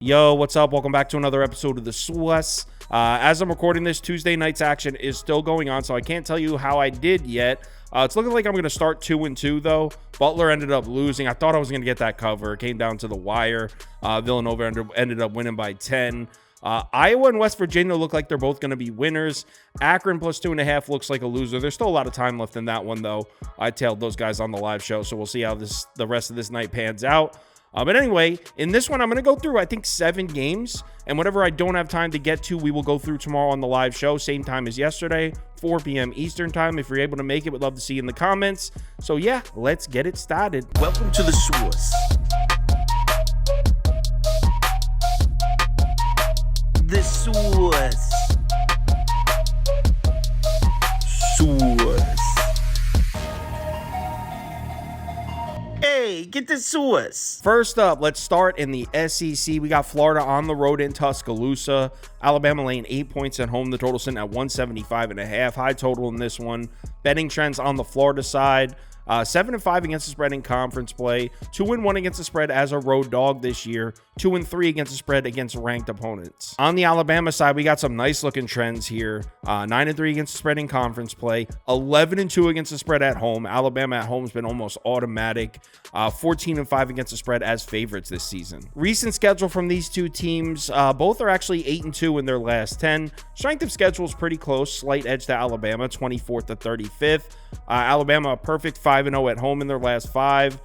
Yo, what's up? Welcome back to another episode of the SWS. As I'm recording this, Tuesday night's action is still going on, so I can't tell you how I did yet. It's looking like I'm going to start 2-2, though. Butler ended up losing. I thought I was going to get that cover. It came down to the wire. Villanova ended up winning by 10. Iowa and West Virginia look like they're both going to be winners. Akron plus 2.5 looks like a loser. There's still a lot of time left in that one, though. I tailed those guys on the live show, so we'll see how the rest of this night pans out. But anyway, in this one, I'm going to go through, I think, 7 games. And whatever I don't have time to get to, we will go through tomorrow on the live show. Same time as yesterday, 4 p.m. Eastern time. If you're able to make it, we'd love to see you in the comments. So yeah, let's get it started. Welcome to the SWS. The SWS. SWS. Hey, get the SWS. First up, let's start in the SEC. We got Florida on the road in Tuscaloosa. Alabama laying 8 points at home. The total sitting at 175.5. High total in this one. Betting trends on the Florida side. 7-5 against the spread in conference play, 2-1 against the spread as a road dog this year, 2-3 against the spread against ranked opponents. On the Alabama side, we got some nice looking trends here. 9-3 against the spread in conference play, 11-2 against the spread at home. Alabama at home has been almost automatic. 14-5 against the spread as favorites this season. Recent schedule from these two teams, both are actually 8-2 in their last 10. Strength of schedule is pretty close. Slight edge to Alabama, 24th to 35th. Alabama a perfect 5-0 at home in their last 5.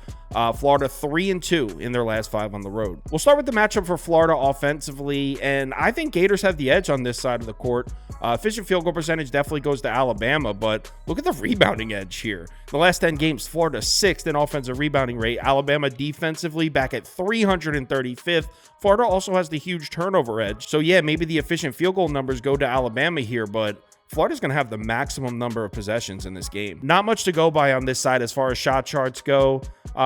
Florida 3-2 in their last 5 on the road. We'll start with the matchup for Florida offensively, and I think Gators have the edge on this side of the court. Efficient field goal percentage definitely goes to Alabama, but look at the rebounding edge here. In the last 10 games, Florida 6th in offensive rebounding rate. Alabama defensively back at 335th. Florida also has the huge turnover edge. So yeah, maybe the efficient field goal numbers go to Alabama here, but Florida's going to have the maximum number of possessions in this game. Not much to go by on this side as far as shot charts go.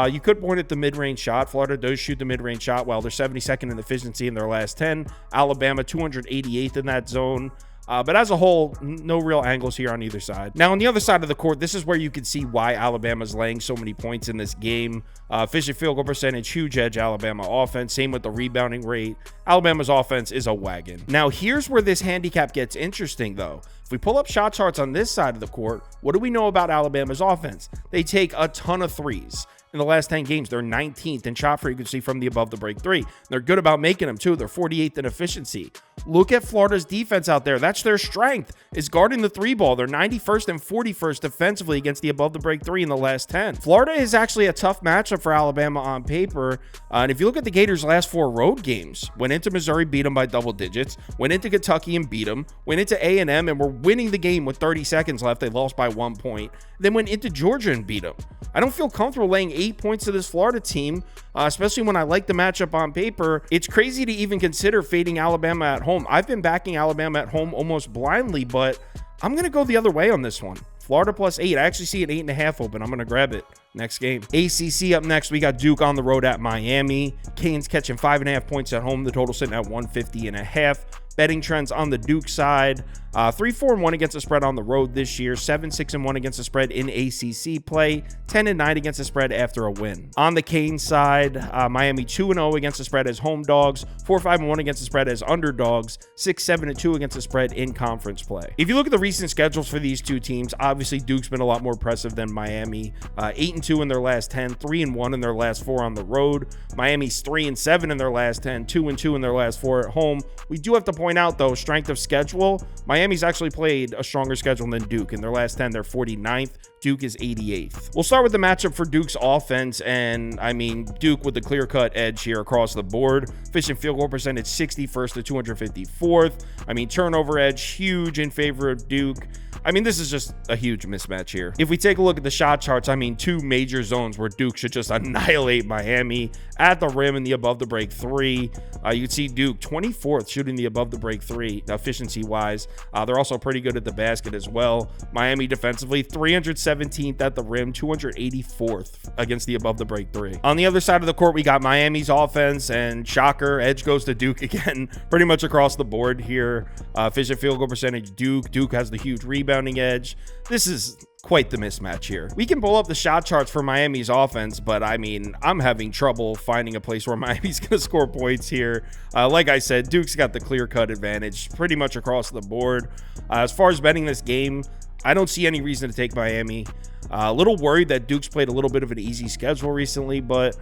You could point at the mid-range shot. Florida does shoot the mid-range shot while they're 72nd in efficiency in their last 10. Alabama 288th in that zone. But as a whole, no real angles here on either side. Now, on the other side of the court, this is where you can see why Alabama's laying so many points in this game. Efficient field goal percentage, huge edge Alabama offense. Same with the rebounding rate. Alabama's offense is a wagon. Now, here's where this handicap gets interesting, though. If we pull up shot charts on this side of the court, what do we know about Alabama's offense? They take a ton of threes. In the last 10 games, they're 19th in shot frequency from the above the break 3. They're good about making them, too. They're 48th in efficiency. Look at Florida's defense out there. That's their strength, is guarding the 3 ball. They're 91st and 41st defensively against the above the break 3 in the last 10. Florida is actually a tough matchup for Alabama on paper. And if you look at the Gators' last 4 road games, went into Missouri, beat them by double digits, went into Kentucky and beat them, went into A&M and were winning the game with 30 seconds left. They lost by 1 point. Then went into Georgia and beat them. I don't feel comfortable laying 8 points to this Florida team, especially when I like the matchup on paper. It's crazy to even consider fading Alabama at home. I've been backing Alabama at home almost blindly, but I'm going to go the other way on this one. Florida plus 8. I actually see an 8.5 open. I'm going to grab it. Next game. ACC up next. We got Duke on the road at Miami. Canes catching 5.5 points at home. The total sitting at 150.5. Betting trends on the Duke side. 3-4-1 against the spread on the road this year. 7-6-1 against the spread in ACC play. 10-9 against the spread after a win. On the Canes side, Miami 2-0 against the spread as home dogs. 4-5-1 against the spread as underdogs. 6-7-2 against the spread in conference play. If you look at the recent schedules for these two teams, obviously Duke's been a lot more impressive than Miami. 8-2 in their last 10, 3-1 in their last 4 on the road. Miami's 3-7 in their last 10, 2-2 in their last 4 at home. We do have to point out, though, strength of schedule. Miami's actually played a stronger schedule than Duke. In their last 10, they're 49th. Duke is 88th. We'll start with the matchup for Duke's offense, and I mean, Duke with the clear-cut edge here across the board. Efficient field goal percentage, 61st to 254th. I mean, turnover edge, huge in favor of Duke. I mean, this is just a huge mismatch here. If we take a look at the shot charts, I mean, 2 major zones where Duke should just annihilate Miami. At the rim in the above the break 3. You can see Duke 24th shooting the above the break 3 efficiency wise. They're also pretty good at the basket as well. Miami defensively 307 217th at the rim, 284th against the above the break three. On the other side of the court, we got Miami's offense, and shocker, edge goes to Duke again, pretty much across the board here. Efficient field goal percentage, Duke has the huge rebounding edge. This is quite the mismatch here. We can pull up the shot charts for Miami's offense, but I mean, I'm having trouble finding a place where Miami's going to score points here. Like I said, Duke's got the clear-cut advantage pretty much across the board. As far as betting this game, I don't see any reason to take Miami. A little worried that Duke's played a little bit of an easy schedule recently, but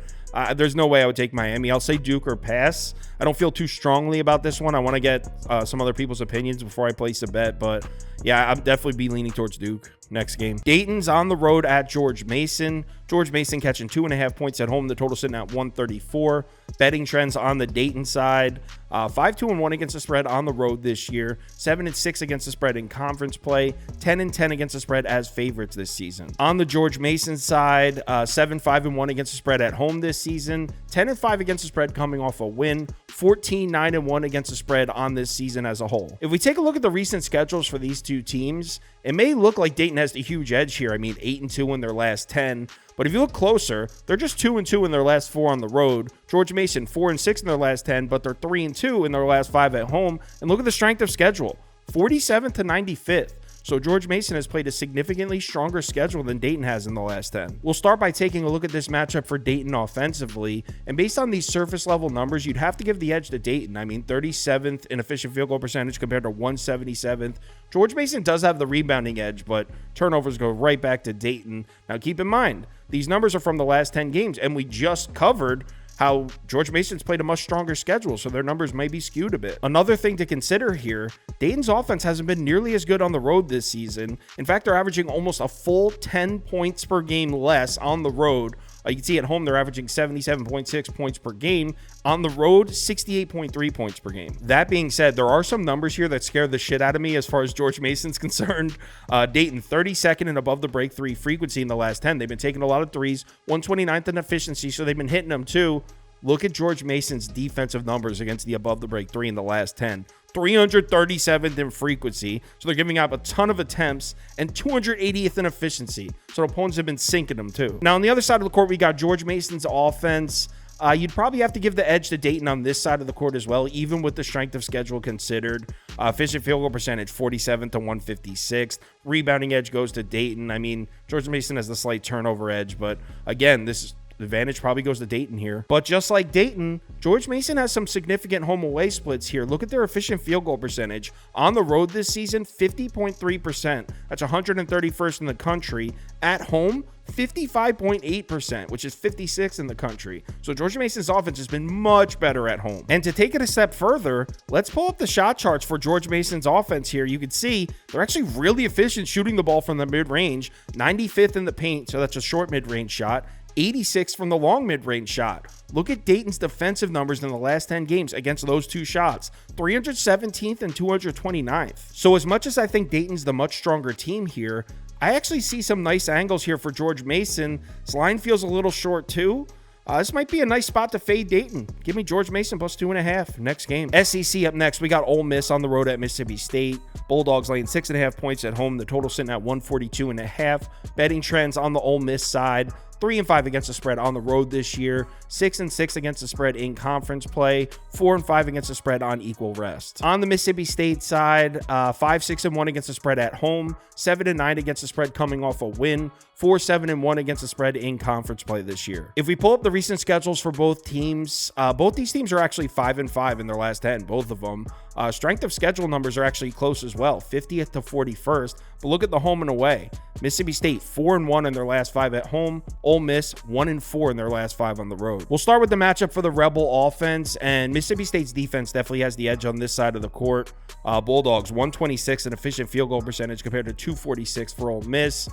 there's no way I would take Miami. I'll say Duke or pass. I don't feel too strongly about this one. I want to get some other people's opinions before I place a bet, but yeah, I'll definitely be leaning towards Duke. Next game, Dayton's on the road at George Mason. George Mason catching 2.5 points at home. The total sitting at 134. Betting trends on the Dayton side: 5-2-1 against the spread on the road this year. 7-6 against the spread in conference play. 10-10 against the spread as favorites this season. On the George Mason side, 7-5-1 against the spread at home this season. 10-5 against the spread coming off a win. 14-9-1 against the spread on this season as a whole. If we take a look at the recent schedules for these two teams, it may look like Dayton has the huge edge here. I mean, 8-2 in their last 10. But if you look closer, they're just 2-2 in their last 4 on the road. George Mason 4-6 in their last 10, but they're 3-2 in their last 5 at home. And look at the strength of schedule, 47th to 95th. So George Mason has played a significantly stronger schedule than Dayton has in the last 10. We'll start by taking a look at this matchup for Dayton offensively. And based on these surface level numbers, you'd have to give the edge to Dayton. I mean, 37th in efficient field goal percentage compared to 177th. George Mason does have the rebounding edge, but turnovers go right back to Dayton. Now, keep in mind, these numbers are from the last 10 games, and we just covered how George Mason's played a much stronger schedule, so their numbers may be skewed a bit. Another thing to consider here, Dayton's offense hasn't been nearly as good on the road this season. In fact, they're averaging almost a full 10 points per game less on the road. You can see at home, they're averaging 77.6 points per game. On the road, 68.3 points per game. That being said, there are some numbers here that scare the shit out of me as far as George Mason's concerned. Dayton, 32nd and above the break three frequency in the last 10. They've been taking a lot of threes, 129th in efficiency, so they've been hitting them too. Look at George Mason's defensive numbers against the above the break three in the last 10. 337th in frequency, so they're giving up a ton of attempts, and 280th in efficiency, so opponents have been sinking them too. Now, on the other side of the court, we got George Mason's offense. You'd probably have to give the edge to Dayton on this side of the court as well, even with the strength of schedule considered. Efficient field goal percentage, 47th to 156th. Rebounding edge goes to Dayton. I mean, George Mason has the slight turnover edge, but again, the advantage probably goes to Dayton here. But just like Dayton, George Mason has some significant home away splits here. Look at their efficient field goal percentage. On the road this season, 50.3%. That's 131st in the country. At home, 55.8%, which is 56th in the country. So George Mason's offense has been much better at home. And to take it a step further, let's pull up the shot charts for George Mason's offense here. You can see they're actually really efficient shooting the ball from the mid-range. 95th in the paint, so that's a short mid-range shot. 86 from the long mid-range shot. Look at Dayton's defensive numbers in the last 10 games against those two shots. 317th and 229th. So as much as I think Dayton's the much stronger team here, I actually see some nice angles here for George Mason. This line feels a little short too. This might be a nice spot to fade Dayton. Give me George Mason plus 2.5 next game. SEC up next. We got Ole Miss on the road at Mississippi State. Bulldogs laying 6.5 points at home. The total sitting at 142.5. Betting trends on the Ole Miss side: 3-5 against the spread on the road this year, 6-6 against the spread in conference play, 4-5 against the spread on equal rest. On the Mississippi State side, 5-6-1 against the spread at home, 7-9 against the spread coming off a win, 4-7-1 against the spread in conference play this year. If we pull up the recent schedules for both teams, both these teams are actually 5-5 in their last 10, both of them. Strength of schedule numbers are actually close as well, 50th to 41st. But look at the home and away. Mississippi State 4-1 in their last 5 at home. Ole Miss 1-4 in their last 5 on the road. We'll start with the matchup for the Rebel offense, and Mississippi State's defense definitely has the edge on this side of the court. Bulldogs 126 in efficient field goal percentage compared to 246 for Ole Miss.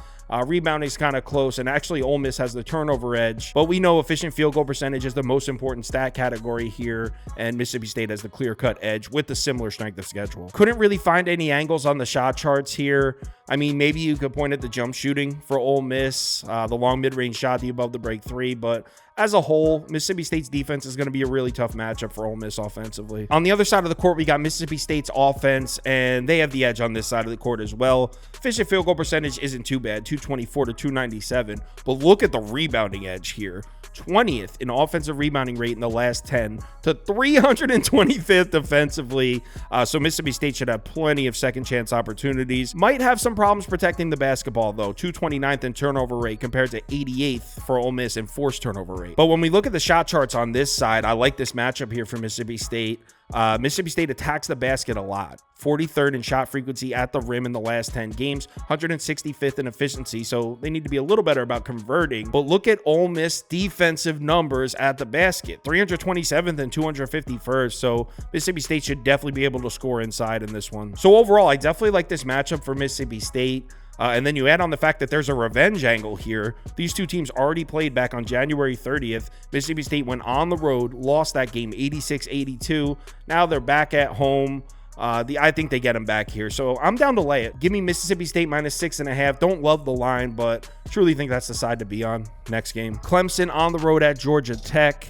Rebounding is kind of close, and actually Ole Miss has the turnover edge, but we know efficient field goal percentage is the most important stat category here, and Mississippi State has the clear-cut edge with the similar strength of schedule. Couldn't really find any angles on the shot charts here. I mean, maybe you could point at the jump shooting for Ole Miss, the long mid-range shot, the above the break three, but as a whole, Mississippi State's defense is going to be a really tough matchup for Ole Miss offensively. On the other side of the court, we got Mississippi State's offense, and they have the edge on this side of the court as well. Efficient field goal percentage isn't too bad, 224 to 297, but look at the rebounding edge here. 20th in offensive rebounding rate in the last 10 to 325th defensively. So Mississippi State should have plenty of second chance opportunities. Might have some problems protecting the basketball though. 229th in turnover rate compared to 88th for Ole Miss in forced turnover rate. But when we look at the shot charts on this side, I like this matchup here for Mississippi State. Mississippi State attacks the basket a lot. 43rd in shot frequency at the rim in the last 10 games, 165th in efficiency, so they need to be a little better about converting. But look at Ole Miss defensive numbers at the basket, 327th and 251st, so Mississippi State should definitely be able to score inside in this one. So overall, I definitely like this matchup for Mississippi State. And then you add on the fact that there's a revenge angle here. These two teams already played back on January 30th. Mississippi State went on the road, lost that game 86-82. Now they're back at home. I think they get them back here. So I'm down to lay it. Give me Mississippi State -6.5. Don't love the line, but truly think that's the side to be on. Next game. Clemson on the road at Georgia Tech.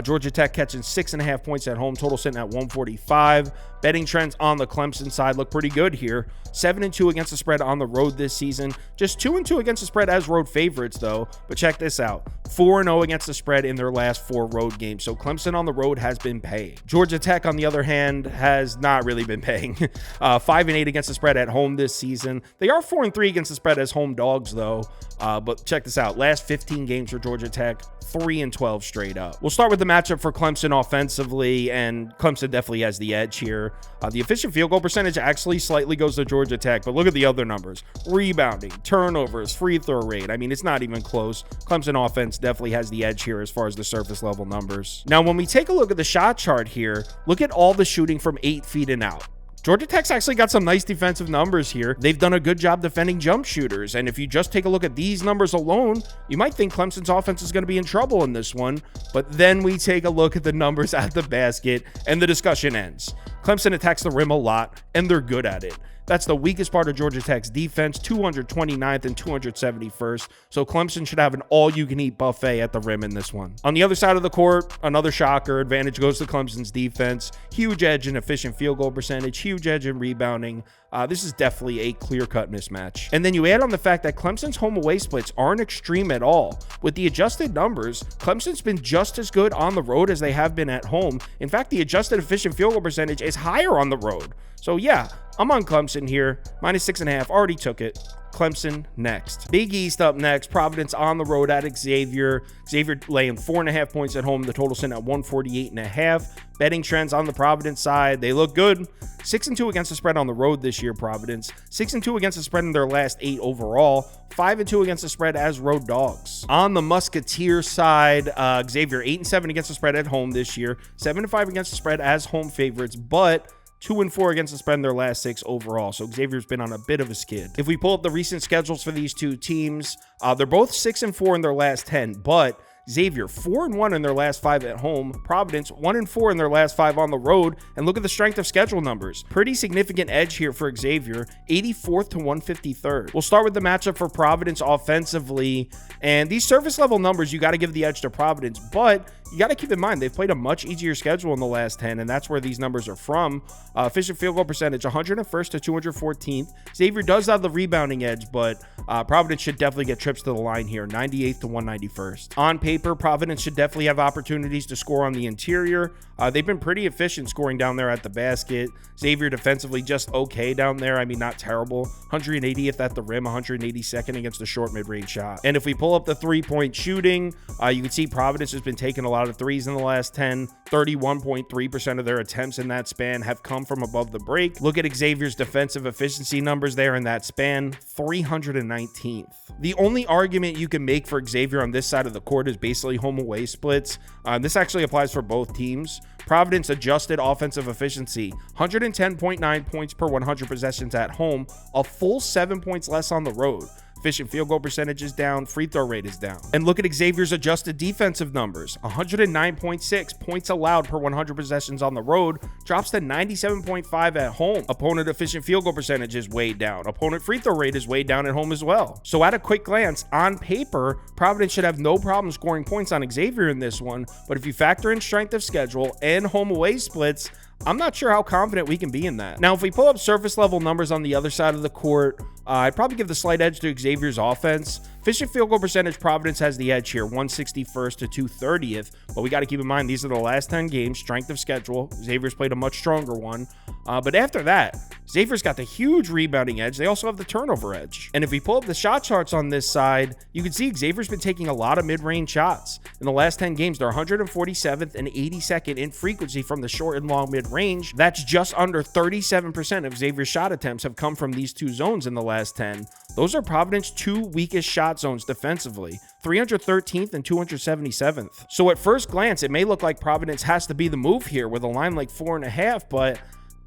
Georgia Tech catching 6.5 points at home, total sitting at 145. Betting trends on the Clemson side look pretty good here. 7-2 against the spread on the road this season. Just 2-2 against the spread as road favorites, though. But check this out. 4-0 against the spread in their last 4 road games. So Clemson on the road has been paying. Georgia Tech, on the other hand, has not really been paying. 5-8 against the spread at home this season. They are 4-3 against the spread as home dogs, though. But check this out. Last 15 games for Georgia Tech, 3-12 straight up. We'll start with the matchup for Clemson offensively, and Clemson definitely has the edge here. The efficient field goal percentage actually slightly goes to Georgia Tech, but look at the other numbers. Rebounding, turnovers, free throw rate. I mean, it's not even close. Clemson offense definitely has the edge here as far as the surface level numbers. Now, when we take a look at the shot chart here, look at all the shooting from 8 feet and out. Georgia Tech's actually got some nice defensive numbers here. They've done a good job defending jump shooters. And if you just take a look at these numbers alone, you might think Clemson's offense is going to be in trouble in this one. But then we take a look at the numbers at the basket and the discussion ends. Clemson attacks the rim a lot, and they're good at it. That's the weakest part of Georgia Tech's defense, 229th and 271st. So Clemson should have an all-you-can-eat buffet at the rim in this one. On the other side of the court, another shocker. Advantage goes to Clemson's defense. Huge edge in efficient field goal percentage, huge edge in rebounding. This is definitely a clear-cut mismatch. And then you add on the fact that Clemson's home-away splits aren't extreme at all. With the adjusted numbers, Clemson's been just as good on the road as they have been at home. In fact, the adjusted efficient field goal percentage is higher on the road. So yeah, I'm on Clemson here. -6.5, already took it. Clemson next. Big East up next. Providence on the road at Xavier. Xavier laying 4.5 points at home. The total sitting at 148.5. Betting trends on the Providence side, they look good. 6-2 against the spread on the road this year, Providence. 6-2 against the spread in their last 8 overall. 5-2 against the spread as road dogs. On the Musketeer side, Xavier 8-7 against the spread at home this year. 7-5 against the spread as home favorites, but 2-4 against the spread in their last 6 overall. So Xavier's been on a bit of a skid. If we pull up the recent schedules for these two teams, they're both 6-4 in their last 10, but Xavier 4-1 in their last 5 at home. Providence 1-4 in their last 5 on the road. And look at the strength of schedule numbers. Pretty significant edge here for Xavier, 84th to 153rd. We'll start with the matchup for Providence offensively. And these surface level numbers, you got to give the edge to Providence, but you got to keep in mind they've played a much easier schedule in the last 10, and that's where these numbers are from. Efficient field goal percentage, 101st to 214th. Xavier does have the rebounding edge, but Providence should definitely get trips to the line here, 98th to 191st. On paper, Providence should definitely have opportunities to score on the interior. They've been pretty efficient scoring down there at the basket. Xavier defensively just okay down there. I mean, not terrible. 180th at the rim, 182nd against the short mid-range shot. And if we pull up the three-point shooting, you can see Providence has been taking a lot of threes in the last 10. 31.3% of their attempts in that span have come from above the break. Look at Xavier's defensive efficiency numbers there in that span, 319th. The only argument you can make for Xavier on this side of the court is basically home-away splits. This actually applies for both teams. Providence adjusted offensive efficiency, 110.9 points per 100 possessions at home, a full 7 points less on the road. Efficient field goal percentage is down. Free throw rate is down. And look at Xavier's adjusted defensive numbers. 109.6 points allowed per 100 possessions on the road, drops to 97.5 at home. Opponent efficient field goal percentage is way down. Opponent free throw rate is way down at home as well. So at a quick glance, on paper, Providence should have no problem scoring points on Xavier in this one, but if you factor in strength of schedule and home away splits, I'm not sure how confident we can be in that. Now, if we pull up surface level numbers on the other side of the court, I'd probably give the slight edge to Xavier's offense. Efficient field goal percentage, Providence has the edge here, 161st to 230th, but we got to keep in mind these are the last 10 games, strength of schedule. Xavier's played a much stronger one, but after that, Xavier's got the huge rebounding edge. They also have the turnover edge. And if we pull up the shot charts on this side, you can see Xavier's been taking a lot of mid-range shots. In the last 10 games, they're 147th and 82nd in frequency from the short and long mid-range. That's just under 37% of Xavier's shot attempts have come from these two zones in the last 10. Those are Providence's two weakest shot zones defensively, 313th and 277th. So at first glance, it may look like Providence has to be the move here with a line like 4.5, but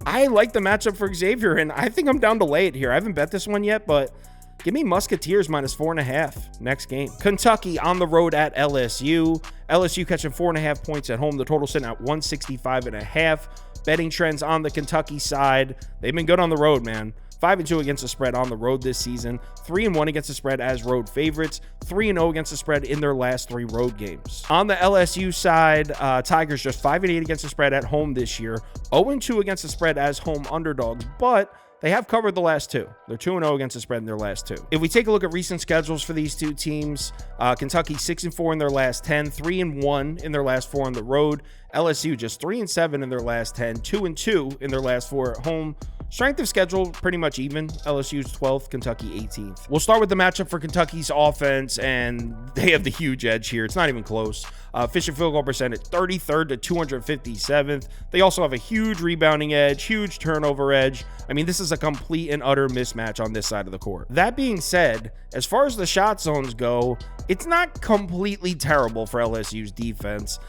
I like the matchup for Xavier, and I think I'm down to lay it here. I haven't bet this one yet, but give me Musketeers minus 4.5 next game. Kentucky on the road at LSU. LSU catching 4.5 points at home. The total sitting at 165.5. Betting trends on the Kentucky side. They've been good on the road, man. 5-2 against the spread on the road this season, 3-1 against the spread as road favorites, 3-0 against the spread in their last 3 road games. On the LSU side, Tigers just 5-8 against the spread at home this year, 0-2 against the spread as home underdogs, but they have covered the last 2. They're 2-0 against the spread in their last 2. If we take a look at recent schedules for these two teams, Kentucky 6-4 in their last 10, 3-1 in their last 4 on the road. LSU just 3-7 in their last 10, 2-2 in their last 4 at home. Strength of schedule, pretty much even. LSU's 12th, Kentucky 18th. We'll start with the matchup for Kentucky's offense, and they have the huge edge here. It's not even close. Efficient field goal percentage, 33rd to 257th. They also have a huge rebounding edge, huge turnover edge. I mean, this is a complete and utter mismatch on this side of the court. That being said, as far as the shot zones go, it's not completely terrible for LSU's defense.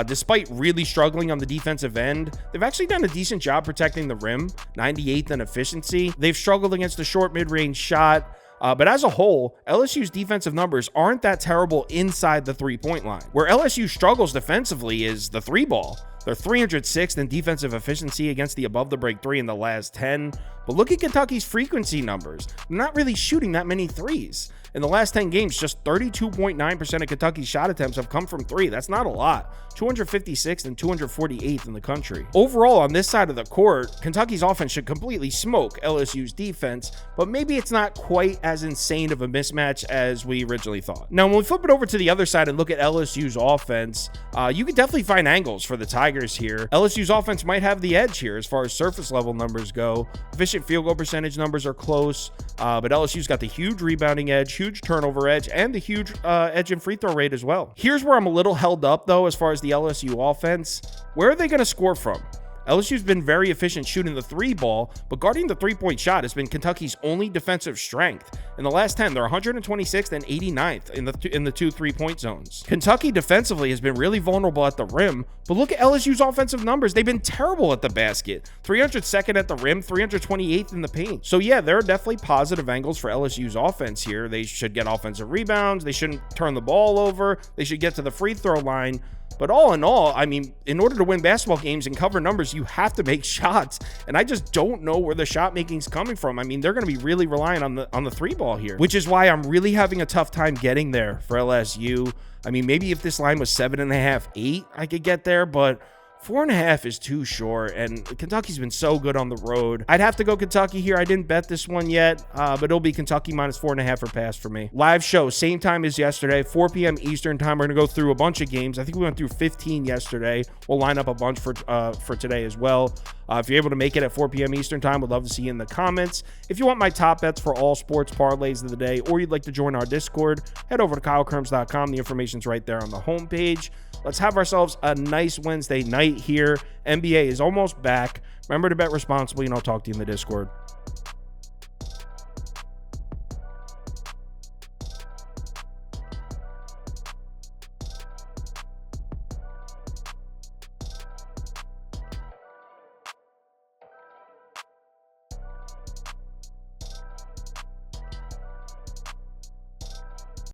Despite really struggling on the defensive end, they've actually done a decent job protecting the rim, 98th in efficiency. They've struggled against the short mid-range shot, but as a whole, LSU's defensive numbers aren't that terrible inside the three-point line. Where LSU struggles defensively is the three ball. They're 306th in defensive efficiency against the above the break 3 in the last 10. But look at Kentucky's frequency numbers. They're not really shooting that many threes. In the last 10 games, just 32.9% of Kentucky's shot attempts have come from 3. That's not a lot. 256th and 248th in the country. Overall, on this side of the court, Kentucky's offense should completely smoke LSU's defense, but maybe it's not quite as insane of a mismatch as we originally thought. Now, when we flip it over to the other side and look at LSU's offense, you can definitely find angles for the Tigers here. LSU's offense might have the edge here as far as surface level numbers go. Efficient field goal percentage numbers are close, but LSU's got the huge rebounding edge, huge turnover edge, and the huge edge in free throw rate as well. Here's where I'm a little held up, though, as far as the LSU offense. Where are they going to score from? LSU's been very efficient shooting the 3 ball, but guarding the 3-point shot has been Kentucky's only defensive strength. In the last 10, they're 126th and 89th in the 2 3-point zones. Kentucky defensively has been really vulnerable at the rim, but look at LSU's offensive numbers. They've been terrible at the basket. 302nd at the rim, 328th in the paint. So yeah, there are definitely positive angles for LSU's offense here. They should get offensive rebounds. They shouldn't turn the ball over. They should get to the free throw line. But all in all, I mean, in order to win basketball games and cover numbers, you have to make shots. And I just don't know where the shot making's coming from. I mean, they're going to be really relying on the 3 ball here, which is why I'm really having a tough time getting there for LSU. I mean, maybe if this line was 7.5, 8, I could get there, but 4.5 is too short, and Kentucky's been so good on the road. I'd have to go Kentucky here. I didn't bet this one yet, but it'll be Kentucky minus 4.5 or pass for me. Live show, same time as yesterday, 4 p.m. Eastern time. We're going to go through a bunch of games. I think we went through 15 yesterday. We'll line up a bunch for today as well. If you're able to make it at 4 p.m. Eastern time, would love to see you in the comments. If you want my top bets for all sports parlays of the day, or you'd like to join our Discord, head over to KyleKirms.com. The information's right there on the homepage. Let's have ourselves a nice Wednesday night here. NBA is almost back. Remember to bet responsibly, and I'll talk to you in the Discord.